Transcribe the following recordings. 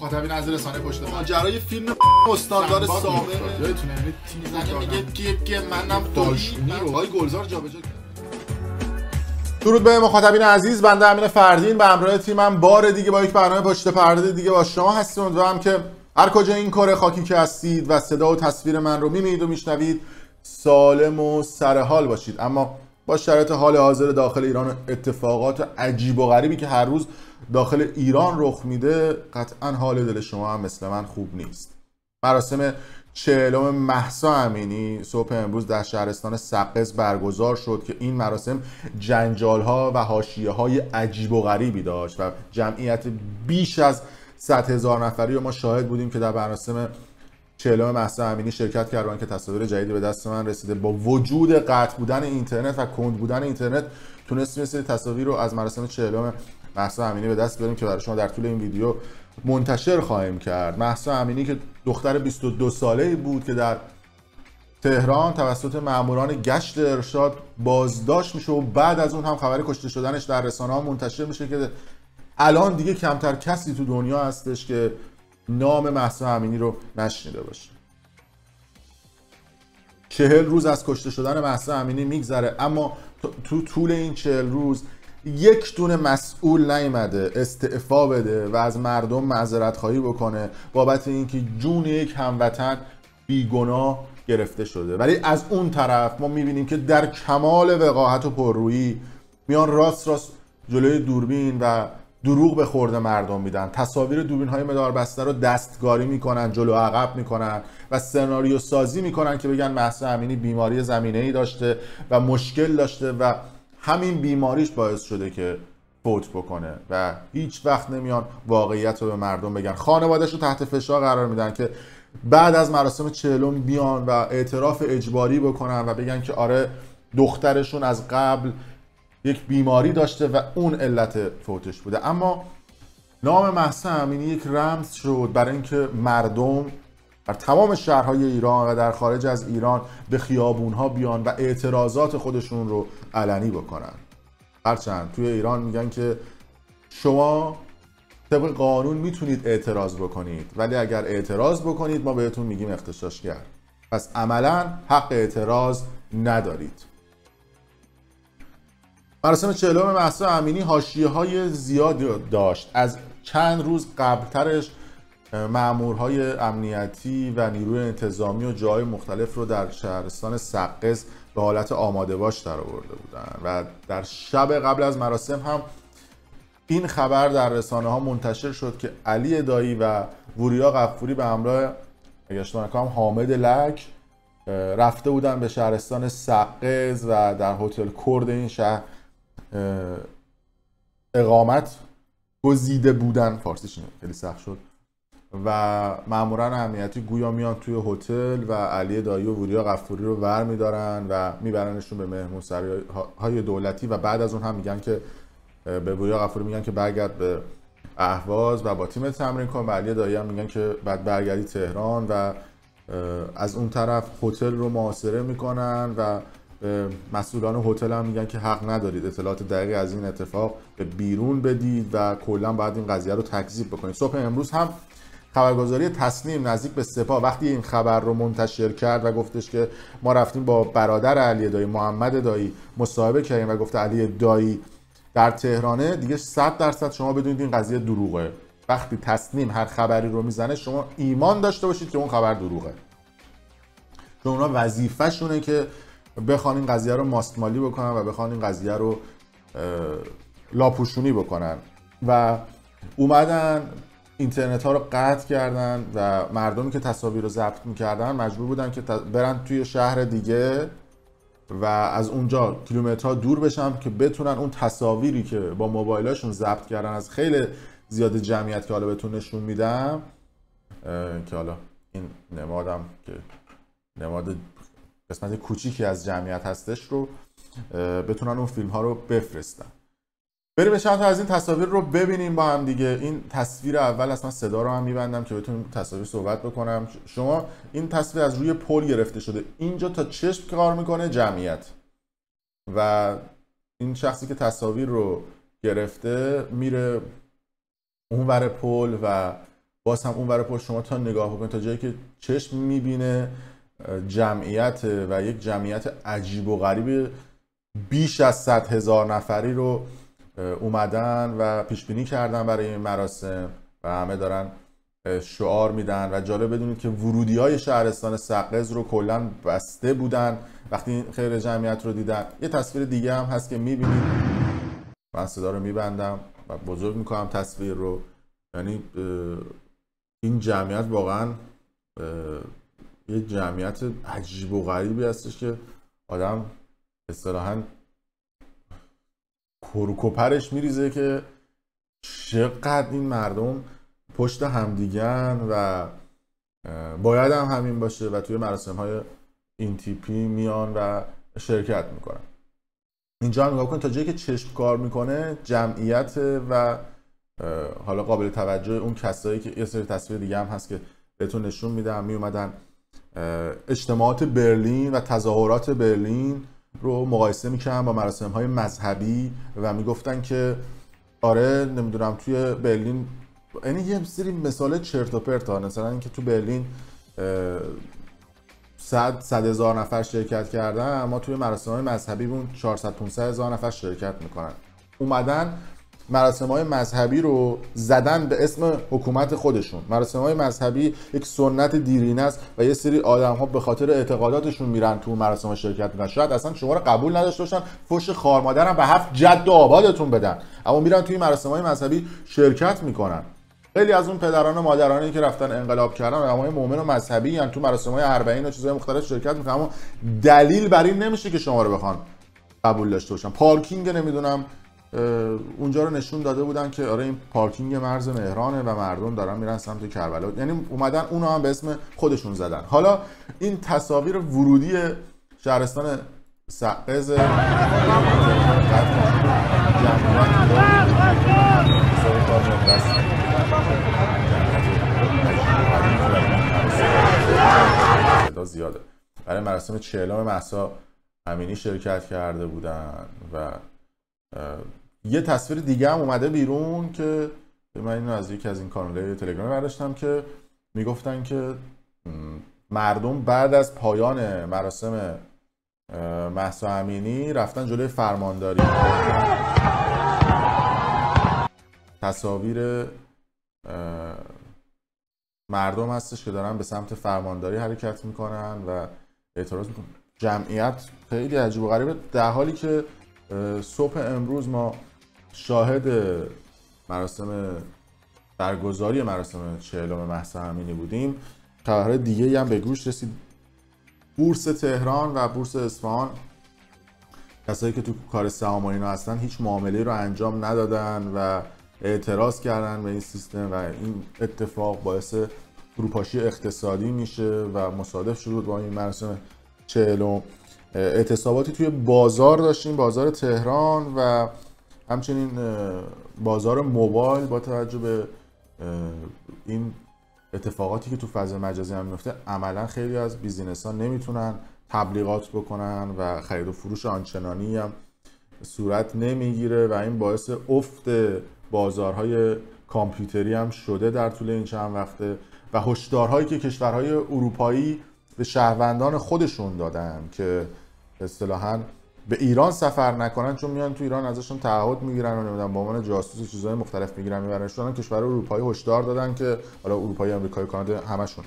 مخاطبین از رسانه پشت پرده. ماجرای فیلم استاندار سابق یادتونه یعنی تیم میگه منم داشتونی رو های گلزار جابجا کرد. درود به مخاطبین عزیز، بنده امین فردین به همراه تیمم بار دیگه با یک برنامه پشت پرده دیگه با شما هستیم. امیدوارم که هر کجا این کره خاکی که هستید و صدا و تصویر من رو میبینید و میشنوید سالم و سرحال باشید. اما با شرایط حال حاضر داخل ایران و اتفاقات عجیب و غریبی که هر روز داخل ایران رخ میده، قطعا حال دل شما هم مثل من خوب نیست. مراسم 40م مهسا امینی صبح امروز در شهرستان سقز برگزار شد که این مراسم جنجال‌ها و حاشیه‌های عجیب و غریبی داشت و جمعیت بیش از 100,000 نفری رو ما شاهد بودیم که در مراسم 40م مهسا امینی شرکت کردن که تصاویر جدیدی به دست من رسیده. با وجود قطع بودن اینترنت و کند بودن اینترنت تونستیم مثل تصاویر رو از مراسم 40م مهسا امینی به دست بیاریم که برای شما در طول این ویدیو منتشر خواهیم کرد. مهسا امینی که دختر 22 ساله‌ای بود که در تهران توسط ماموران گشت ارشاد بازداشت میشه و بعد از اون هم خبر کشته شدنش در رسانه‌ها منتشر میشه که الان دیگه کمتر کسی تو دنیا هستش که نام مهسا امینی رو نشنیده باشه. 40 روز از کشته شدن مهسا امینی میگذره، اما تو طول این 40 روز یک دونه مسئول نیامده استعفا بده و از مردم معذرت خواهی بکنه بابت اینکه جون یک هموطن بیگناه گرفته شده. ولی از اون طرف ما میبینیم که در کمال وقاحت و پررویی میان راست جلوی دوربین و دروغ به خورده مردم میدن. تصاویر دوربین های مداربسته رو دستکاری میکنن، جلو عقب میکنن و سناریو سازی میکنن که بگن مهسا امینی بیماری زمینه‌ای داشته و مشکل داشته و همین بیماریش باعث شده که فوت بکنه و هیچ وقت نمیان واقعیت رو به مردم بگن. خانواده‌اش رو تحت فشار قرار میدن که بعد از مراسم 40 بیان و اعتراف اجباری بکنن و بگن که آره دخترشون از قبل یک بیماری داشته و اون علت فوتش بوده. اما نام مهسا امینی یک رمز شد برای اینکه مردم در تمام شهرهای ایران و در خارج از ایران به خیابونها بیان و اعتراضات خودشون رو علنی بکنن. هرچند توی ایران میگن که شما طبق قانون میتونید اعتراض بکنید، ولی اگر اعتراض بکنید ما بهتون میگیم اغتشاشگر. پس عملا حق اعتراض ندارید. مراسم 40 مهسا امینی حاشیه‌های زیادی داشت. از چند روز قبلترش مامورهای امنیتی و نیروی انتظامی و جای مختلف رو در شهرستان سقز به حالت آماده باش در آورده بودن و در شب قبل از مراسم هم این خبر در رسانه ها منتشر شد که علی دایی و وریا غفوری به همراه اگه اشتباه نکنم حامد لک رفته بودن به شهرستان سقز و در هتل کرد این شهر اقامت گزیده بودن. فارسیش خیلی سخت شد و ماموران امنیتی گویا میان توی هتل و علی دایی و وریا غفوری رو ور میدارن و میبرنشون به مهمونسراهای دولتی و بعد از اون هم میگن که به وریا غفوری میگن که برگرد به اهواز و با تیم تمرین کن و علی دایی هم میگن که بعد برگردی تهران و از اون طرف هتل رو محاصره میکنن و مسئولان هتل هم میگن که حق ندارید اطلاعات دقیقی از این اتفاق به بیرون بدید و کلا باید این قضیه رو تکذیب بکنید. صبح امروز هم خبرگزاری تسنیم نزدیک به سپاه وقتی این خبر رو منتشر کرد و گفتش که ما رفتیم با برادر علی دایی محمد دایی مصاحبه کردیم و گفته علی دایی در تهرانه، دیگه 100% شما بدونید این قضیه دروغه. وقتی تسنیم هر خبری رو میزنه شما ایمان داشته باشید که اون خبر دروغه، چون اونا وظیفه شونه که بخوان این قضیه رو ماستمالی بکنن و بخوان این قضیه رو لاپوشونی بکنن و اومدن اینترنت ها رو قطع کردن و مردمی که تصاویر رو ضبط میکردن مجبور بودن که برن توی شهر دیگه و از اونجا کیلومترها دور بشن که بتونن اون تصاویری که با موبایلاشون ضبط کردن از خیلی زیاد جمعیت که حالا بهتون نشون میدم که حالا این نمادم که نماد قسمت کوچیکی از جمعیت هستش رو بتونن اون فیلم ها رو بفرستن. بریم چند تا از این تصاویر رو ببینیم با هم دیگه. این تصویر اول اصلا صدا رو هم میبندم که بتونیم تصاویر صحبت بکنم. شما این تصویر از روی پل گرفته شده، اینجا تا چشم کار میکنه جمعیت و این شخصی که تصاویر رو گرفته میره اون ور پل و باز هم اون ور پشت شما تا نگاه بکنید تا جایی که چشم میبینه جمعیت و یک جمعیت عجیب و غریب بیش از 100,000 نفری رو اومدن و پیش بینی کردن برای این مراسم و همه دارن شعار میدن و جالب بدونید که ورودی‌های شهرستان سقز رو کلا بسته بودن. وقتی خیر جمعیت رو دیدن، یه تصویر دیگه هم هست که میبینید، من صدا رو میبندم و بزرگ میکنم تصویر رو، یعنی این جمعیت واقعا یه جمعیت عجیب و غریبی هستش که آدم اصطلاحاً کروکوپرش میریزه که چقدر این مردم پشت همدیگن و باید هم همین باشه و توی مراسم های این تیپی میان و شرکت میکنن. اینجا هم نگاه کنید تا جایی که چشم کار میکنه جمعیت و حالا قابل توجه اون کسایی که یه سری تصویر دیگه هم هست که بهتون نشون میدم میومدن اجتماعات برلین و تظاهرات برلین رو مقایسه میکنن با مراسم های مذهبی و میگفتن که آره نمیدونم توی برلین، یعنی یه سری مثال چرت و پرت ها، مثلا اینکه تو برلین 100,000 نفر شرکت کردن اما توی مراسم های مذهبی اون 400-500,000 نفر شرکت میکنن. اومدن مراسم های مذهبی رو زدن به اسم حکومت خودشون. مراسم های مذهبی یک سنت دیرینه است و یه سری آدم ها به خاطر اعتقاداتشون میرن تو مراسم ها شرکت میکنن. شاید اصلا شما رو قبول نداشته باشن، فحش خار مادرم به 7 جد و آبادتون بدن، اما میرن توی مراسم های مذهبی شرکت میکنن. خیلی از اون پدران و مادرانی که رفتن انقلاب کردن آدمای مؤمن و مذهبی یعنی تو مراسم های اربعین و چیزهای مختلف شرکت میکنن، اما دلیل بر این نمیشه که شما رو بخوان قبول داشته باشن. پارکینگ نمیدونم اونجا رو نشون داده بودن که آره این پارکینگ مرز مهرانه و مردم دارن میرن سمت کربلا، یعنی اومدن اونو هم به اسم خودشون زدن. حالا این تصاویر ورودی شهرستان سقز زیاده. برای مراسم 40 مهسا امینی شرکت کرده بودن و یه تصویر دیگه هم اومده بیرون که من اینو از یکی از این کانال‌های تلگرامی برداشتم که میگفتن که مردم بعد از پایان مراسم مهسا امینی رفتن جلوی فرمانداری. تصاویر مردم هستش که دارن به سمت فرمانداری حرکت میکنن و اعتراض میکنن. جمعیت خیلی عجیب و غریبه، در حالی که صبح امروز ما شاهد مراسم برگزاری مراسم 40 مهسا امینی بودیم. خبرهای دیگه هم به گوش رسید. بورس تهران و بورس اصفهان، کسایی که تو کار سهام و اینا هستن هیچ معامله رو انجام ندادن و اعتراض کردن به این سیستم و این اتفاق باعث فروپاشی اقتصادی میشه و مصادف شد با این مراسم 40. اعتصاباتی توی بازار داشتیم، بازار تهران و همچنین بازار موبایل. با توجه به این اتفاقاتی که تو فضای مجازی هم میفته عملا خیلی از بیزینس ها نمیتونن تبلیغات بکنن و خرید و فروش آنچنانی هم صورت نمیگیره و این باعث افت بازارهای کامپیوتری هم شده در طول این چند وقته و هشدارهایی که کشورهای اروپایی به شهروندان خودشون دادن که اصطلاحاً به ایران سفر نکنن، چون میان تو ایران ازشون تعهد میگیرن و نمیدونم به عنوان جاسوس و چیزهای مختلف میگیرن میبرنشون. کشورهای اروپایی هشدار دادن که حالا اروپایی، آمریکایی، کانادا همشون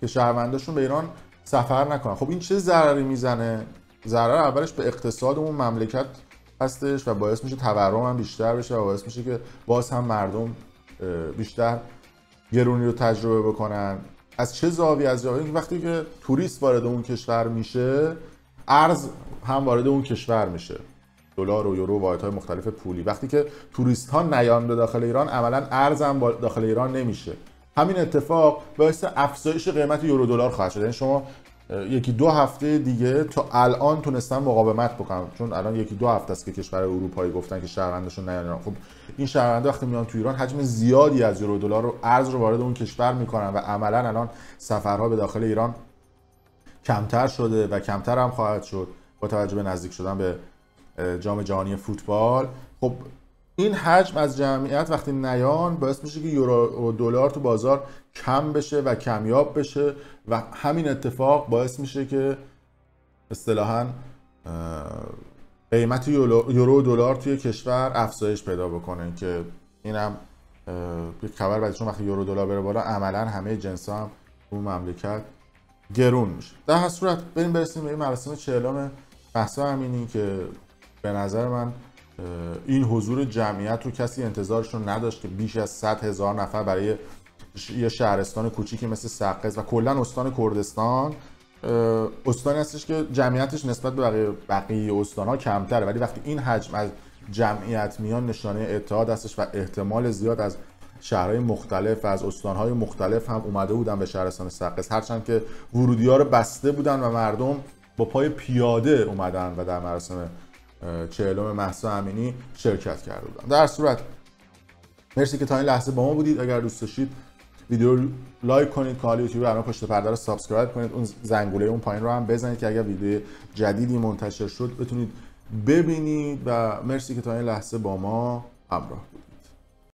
که شهرونداشون به ایران سفر نکنن. خب این چه ضرری میزنه؟ ضرر اولش به اقتصاد اون مملکت هستش و باعث میشه تورم هم بیشتر بشه و باعث میشه که باز هم مردم بیشتر گرونی رو تجربه بکنن. از چه زاویه؟ از زاویه که وقتی که توریست وارد اون کشور میشه ارز هم وارد اون کشور میشه، دلار و یورو و واحدهای مختلف پولی. وقتی که توریست ها نیان به داخل ایران عملا ارز هم داخل ایران نمیشه. همین اتفاق باعث افزایش قیمت یورو دلار خواهد شد. یعنی شما یکی دو هفته دیگه تا الان تونستن مقاومت بکنن، چون الان یکی دو هفته است که کشور اروپایی گفتن که شهرونداشون نیان ایران. خب این شهروندا وقتی میان تو ایران حجم زیادی از یورو دلار رو ارز رو وارد اون کشور میکنن و عملا الان سفرها به داخل ایران کمتر شده و کمتر هم خواهد شد با توجه به نزدیک شدن به جام جهانی فوتبال. خب این حجم از جمعیت وقتی نیان باعث میشه که یورو و دلار تو بازار کم بشه و کمیاب بشه و همین اتفاق باعث میشه که اصطلاحاً قیمت یورو و دلار توی کشور افزایش پیدا بکنه که اینم یک خبر بعد، چون وقتی یورو دلار بره بالا عملاً همه جنس‌ها هم اون مملکت گرون میشه. در هر صورت برسیم به این مراسم 40م مهسا امینی که به نظر من این حضور جمعیت رو کسی انتظارش رو نداشت که بیش از 100,000 نفر برای یه شهرستان کوچیکی مثل سقز و کلا استان کردستان، استانی هستش که جمعیتش نسبت به بقیه استان‌ها کمتره، ولی وقتی این حجم از جمعیت میان نشانه اتحاد هستش و احتمال زیاد از شهرهای مختلف و از استان‌های مختلف هم اومده بودن به شهرستان سقز، هرچند که ورودی‌ها رو بسته بودن و مردم با پای پیاده اومدن و در مراسم 40م مهسا امینی شرکت کرده بودن. در صورت مرسی که تا این لحظه با ما بودید. اگر دوست داشتید ویدیو رو لایک کنید، کانال یوتیوب برنامه پشت پرده رو سابسکرایب کنید، اون زنگوله اون پایین رو هم بزنید که اگر ویدیو جدیدی منتشر شد بتونید ببینید و مرسی که تا این لحظه با ما همراه بودید.